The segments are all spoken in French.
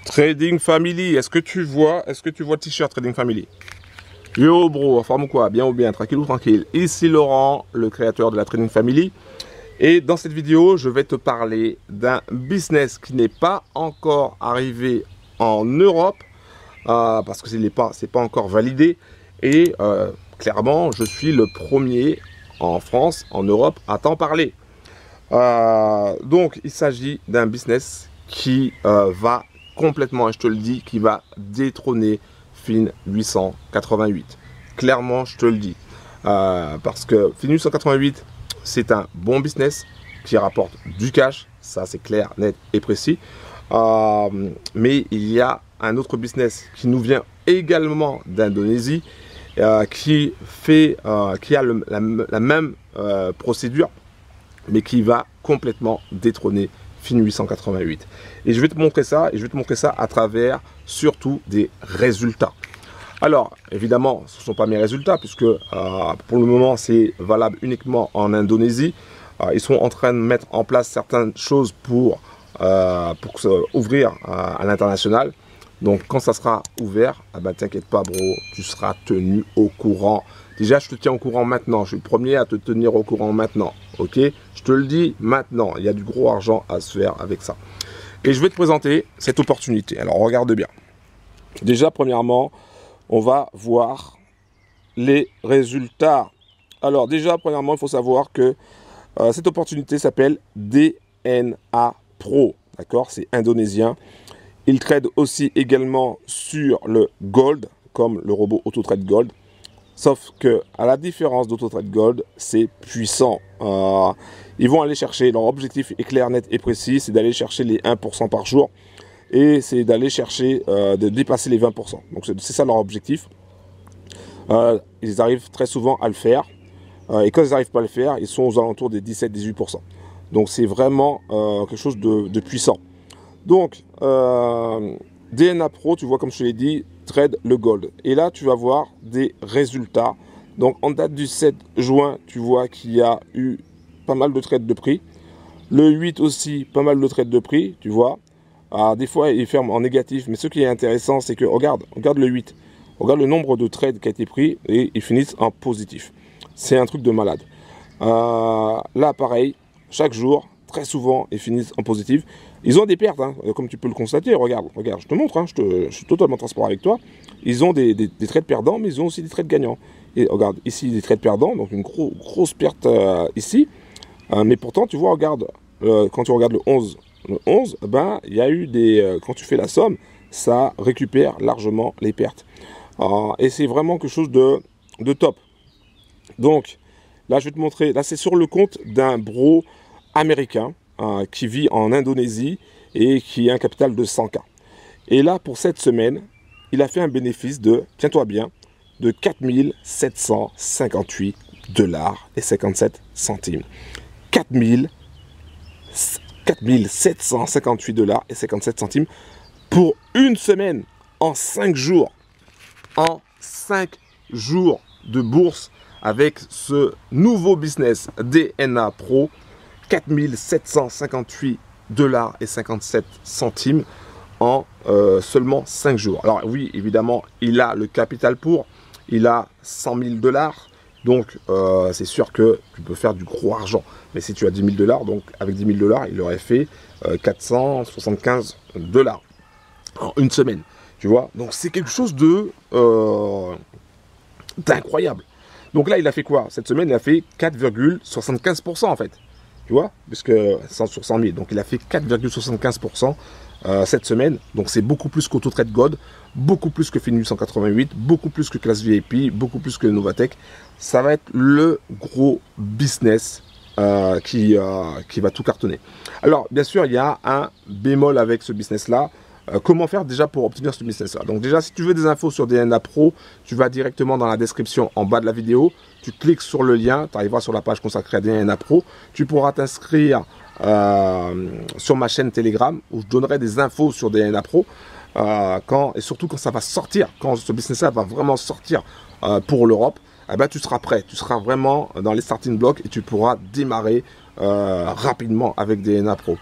Trading Family, est-ce que tu vois le t-shirt Trading Family? Yo bro, forme ou quoi? Bien ou bien, tranquille ou tranquille? Ici Laurent, le créateur de la Trading Family. Et dans cette vidéo, je vais te parler d'un business qui n'est pas encore arrivé en Europe, parce que c'est pas encore validé. Et clairement, je suis le premier en France, en Europe, à t'en parler. Donc, il s'agit d'un business qui va complètement, et je te le dis, qui va détrôner Fin 888. Clairement, je te le dis. Parce que Fin 888, c'est un bon business qui rapporte du cash. Ça, c'est clair, net et précis. Mais il y a un autre business qui nous vient également d'Indonésie, qui a la même procédure, mais qui va complètement détrôner Fin 888. Et je vais te montrer ça, à travers surtout des résultats. Alors, évidemment, ce ne sont pas mes résultats, puisque pour le moment, c'est valable uniquement en Indonésie. Ils sont en train de mettre en place certaines choses pour ouvrir à l'international. Donc, quand ça sera ouvert, t'inquiète pas, bro, tu seras tenu au courant. Déjà, je te tiens au courant maintenant. Je suis le premier à te tenir au courant maintenant. Ok? Je te le dis maintenant. Il y a du gros argent à se faire avec ça. Et je vais te présenter cette opportunité. Alors, regarde bien. Déjà, premièrement, on va voir les résultats. Alors, déjà, premièrement, il faut savoir que cette opportunité s'appelle DNA Pro. D'accord? C'est indonésien. Il trade aussi également sur le Gold, comme le robot AutoTrade Gold. Sauf que, à la différence d'AutoTrade Gold, c'est puissant. Ils vont aller chercher, leur objectif est clair, net et précis, c'est d'aller chercher les 1% par jour. Et c'est d'aller chercher, de dépasser les 20%. Donc c'est ça leur objectif. Ils arrivent très souvent à le faire. Et quand ils n'arrivent pas à le faire, ils sont aux alentours des 17-18%. Donc c'est vraiment quelque chose de puissant. Donc, DNA Pro, tu vois, comme je te l'ai dit, trade le gold. Et là, tu vas voir des résultats. Donc, en date du 7 juin, tu vois qu'il y a eu pas mal de trades de prix. Le 8 aussi, pas mal de trades de prix, tu vois. Des fois, il ferme en négatif. Mais ce qui est intéressant, c'est que, regarde le 8. Regarde le nombre de trades qui a été pris et ils finissent en positif. C'est un truc de malade. Là, pareil, chaque jour, très souvent, ils finissent en positif. Ils ont des pertes, hein, comme tu peux le constater. Regarde, je te montre, hein, je suis totalement transparent avec toi. Ils ont des trades perdants, mais ils ont aussi des trades gagnants. Et regarde, ici, des trades perdants, donc une grosse perte ici. Mais pourtant, tu vois, regarde, quand tu regardes le 11, il y a eu quand tu fais la somme, ça récupère largement les pertes. Et c'est vraiment quelque chose de top. Donc, là, je vais te montrer, là, c'est sur le compte d'un bro américain qui vit en Indonésie et qui a un capital de 100K. Et là, pour cette semaine, il a fait un bénéfice de, tiens-toi bien, de 4758 $ et 57 centimes. 4758 $ et 57 centimes pour une semaine, en 5 jours. En 5 jours de bourse avec ce nouveau business DNA Pro. 4758 $ et 57 centimes en seulement 5 jours. Alors oui, évidemment, il a le capital pour, il a 100 000 $, donc c'est sûr que tu peux faire du gros argent. Mais si tu as 10 000 $, donc avec 10 000 $, il aurait fait 475 $ en une semaine. Tu vois, donc c'est quelque chose d'incroyable. Donc là, il a fait quoi? Cette semaine, il a fait 4,75% en fait. Tu vois, puisque 100 sur 100 000. Donc, il a fait 4,75% cette semaine. Donc, c'est beaucoup plus qu'AutoTrade Gold, beaucoup plus que Fin 888, beaucoup plus que Classe VIP, beaucoup plus que Novatech. Ça va être le gros business qui va tout cartonner. Alors, bien sûr, il y a un bémol avec ce business-là. Comment faire déjà pour obtenir ce business-là? Donc déjà, si tu veux des infos sur DNA Pro, tu vas directement dans la description en bas de la vidéo. Tu cliques sur le lien, tu arriveras sur la page consacrée à DNA Pro. Tu pourras t'inscrire sur ma chaîne Telegram où je donnerai des infos sur DNA Pro. Et surtout quand ça va sortir, quand ce business-là va vraiment sortir pour l'Europe, tu seras prêt. Tu seras vraiment dans les starting blocks et tu pourras démarrer rapidement avec DNA Pro.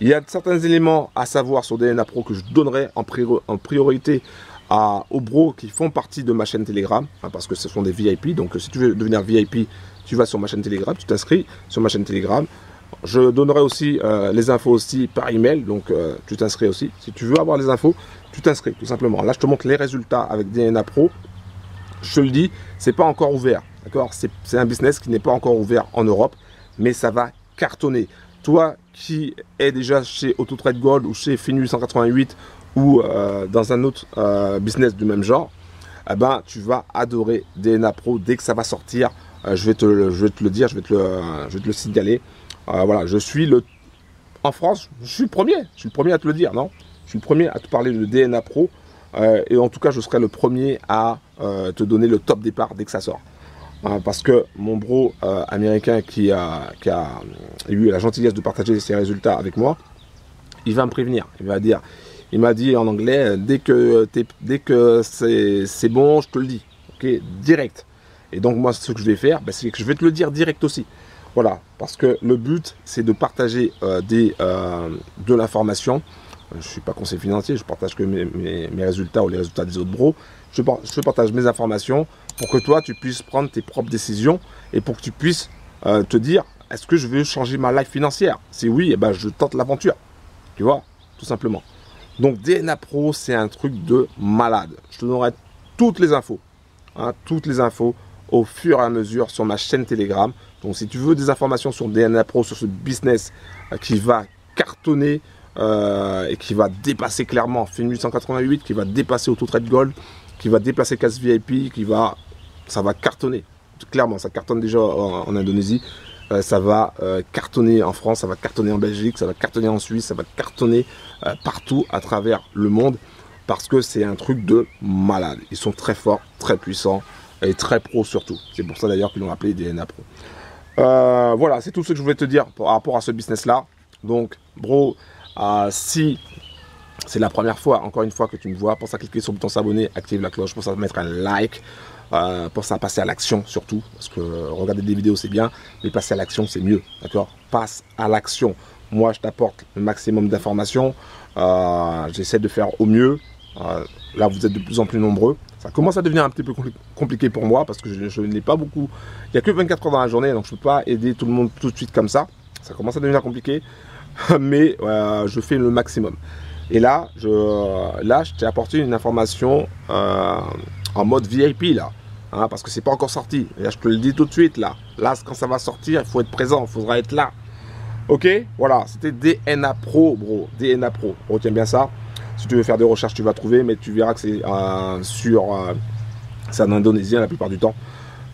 Il y a certains éléments à savoir sur DNA Pro que je donnerai en priorité aux bros qui font partie de ma chaîne Telegram, hein, parce que ce sont des VIP. Donc si tu veux devenir VIP, tu vas sur ma chaîne Telegram, tu t'inscris sur ma chaîne Telegram. Je donnerai aussi les infos aussi par email, donc tu t'inscris aussi. Si tu veux avoir les infos, tu t'inscris tout simplement. Là, je te montre les résultats avec DNA Pro. Je te le dis, c'est pas encore ouvert, d'accord? C'est un business qui n'est pas encore ouvert en Europe, mais ça va cartonner. Toi qui es déjà chez AutoTrade Gold ou chez Fin888 ou dans un autre business du même genre, eh ben, tu vas adorer DNA Pro dès que ça va sortir. Je vais te le dire, je vais te le signaler. Voilà, en France, je suis le premier à te le dire, non? Je suis le premier à te parler de DNA Pro. Et en tout cas, je serai le premier à te donner le top départ dès que ça sort. Parce que mon bro américain qui a eu la gentillesse de partager ses résultats avec moi, il va me prévenir. Il m'a dit en anglais, dès que c'est bon, je te le dis, ok, direct. Et donc moi, ce que je vais faire, c'est que je vais te le dire direct aussi. Voilà, parce que le but, c'est de partager de l'information. Je ne suis pas conseiller financier, je partage que mes résultats ou les résultats des autres bros. Je partage mes informations pour que toi, tu puisses prendre tes propres décisions et pour que tu puisses te dire, est-ce que je veux changer ma life financière? Si oui, eh ben, je tente l'aventure. Tu vois, tout simplement. Donc, DNA Pro, c'est un truc de malade. Je te donnerai toutes les infos au fur et à mesure sur ma chaîne Telegram. Donc, si tu veux des informations sur DNA Pro, sur ce business qui va cartonner, et qui va dépasser clairement Fin888, qui va dépasser AutoTrade Gold, qui va dépasser Cash VIP, ça va cartonner. Clairement, ça cartonne déjà en Indonésie, ça va cartonner en France, ça va cartonner en Belgique, ça va cartonner en Suisse, ça va cartonner partout à travers le monde, parce que c'est un truc de malade. Ils sont très forts, très puissants et très pros surtout. C'est pour ça d'ailleurs qu'ils l'ont appelé DNA Pro. Voilà, c'est tout ce que je voulais te dire par rapport à ce business là. Donc, bro, si c'est la première fois, encore une fois, que tu me vois, pense à cliquer sur le bouton s'abonner, active la cloche, pense à mettre un like, pense à passer à l'action surtout, parce que regarder des vidéos c'est bien, mais passer à l'action c'est mieux, d'accord? Passe à l'action. Moi je t'apporte le maximum d'informations, j'essaie de faire au mieux. Là vous êtes de plus en plus nombreux, ça commence à devenir un petit peu compliqué pour moi, parce que je n'ai pas beaucoup, il n'y a que 24 heures dans la journée, donc je ne peux pas aider tout le monde tout de suite comme ça, ça commence à devenir compliqué. Mais je fais le maximum. Et là, je t'ai apporté une information en mode VIP là, hein, parce que c'est pas encore sorti. Et là, je te le dis tout de suite là. Là, quand ça va sortir, il faut être présent, il faudra être là. Ok, voilà, c'était DNA Pro, bro. DNA Pro. Retiens bien ça. Si tu veux faire des recherches, tu vas trouver, mais tu verras que c'est c'est en indonésien la plupart du temps.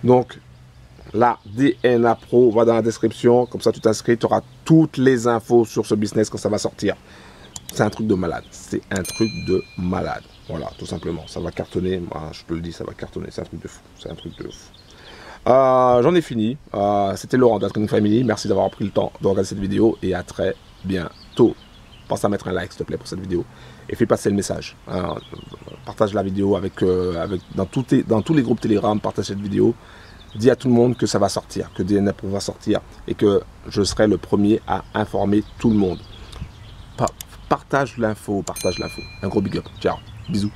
Donc là, DNA Pro, va dans la description, comme ça tu t'inscris, tu auras toutes les infos sur ce business quand ça va sortir. C'est un truc de malade, c'est un truc de malade. Voilà, tout simplement, ça va cartonner, moi, je te le dis, ça va cartonner, c'est un truc de fou, c'est un truc de fou. J'en ai fini, c'était Laurent de la Trading Family, merci d'avoir pris le temps de regarder cette vidéo et à très bientôt. Pense à mettre un like s'il te plaît pour cette vidéo et fais passer le message. Partage la vidéo dans tous les groupes Telegram, partage cette vidéo. Dis à tout le monde que ça va sortir, que DNA Pro va sortir et que je serai le premier à informer tout le monde. Partage l'info, partage l'info. Un gros big up. Ciao, bisous.